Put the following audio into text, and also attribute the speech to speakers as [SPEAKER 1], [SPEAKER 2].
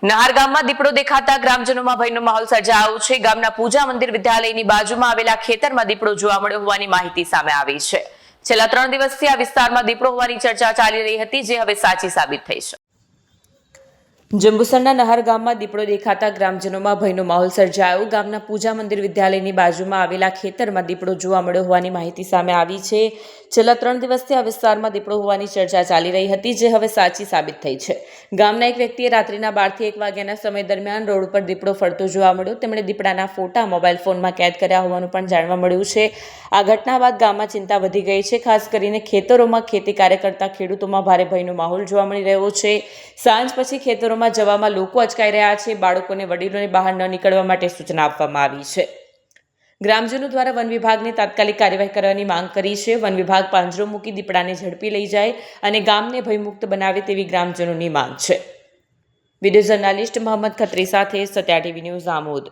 [SPEAKER 1] નહાર ગામમાં દીપડો દેખાતા ગ્રામજનોમાં ભયનો માહોલ સર્જાયો છે। ગામના પૂજા મંદિર વિદ્યાલયની બાજુમાં આવેલા ખેતરમાં દીપડો જોવા મળ્યો હોવાની માહિતી સામે આવી છે। છેલ્લા 3 દિવસથી આ વિસ્તારમાં દીપડો હોવાની ચર્ચા ચાલી રહી હતી, જે હવે સાચી સાબિત થઈ છે। જંબુસરના નહાર ગામમાં દીપડો દેખાતા ગ્રામજનોમાં ભયનો માહોલ સર્જાયો। ગામના પૂજા મંદિર વિદ્યાલયની બાજુમાં આવેલા ખેતરમાં દીપડો જોવા મળ્યો હોવાની માહિતી સામે આવી છે। છેલ્લા 3 દિવસથી આ વિસ્તારમાં દીપડો હોવાની ચર્ચા ચાલી રહી હતી, જે હવે સાચી સાબિત થઈ છે। ગામના એક વ્યક્તિએ રાત્રિના 12 થી 1 વાગ્યાના સમય દરમિયાન રોડ ઉપર દીપડો ફરતો જોવા મળ્યો। તેમણે દીપડાના ફોટા મોબાઈલ ફોનમાં કેદ કર્યા હોવાનું પણ જાણવા મળ્યું છે। આ ઘટના બાદ ગામમાં ચિંતા વધી ગઈ છે। ખાસ કરીને ખેતરોમાં ખેતી કાર્ય કરતા ખેડૂતોમાં ભારે ભયનો માહોલ જોવા મળી રહ્યો છે। સાંજ પછી ખેતરોમાં જવામાં લોકો અચકાઈ રહ્યા છે। બાળકોને વડીલોને બહાર ન નીકળવા માટે સૂચના આપવામાં આવી છે। ગ્રામજનો દ્વારા વન વિભાગને તાત્કાલિક કાર્યવાહી કરવાની માંગ કરી છે। વન વિભાગ પાંજરો મૂકી દીપડાને ઝડપી લઈ જાય અને ગામને ભયમુક્ત બનાવે તેવી ગ્રામજનોની માંગ છે। વિડીયો જર્નાલિસ્ટ મોહમ્મદ ખત્રી સાથે સત્યા ટીવી ન્યૂઝ આમોદ।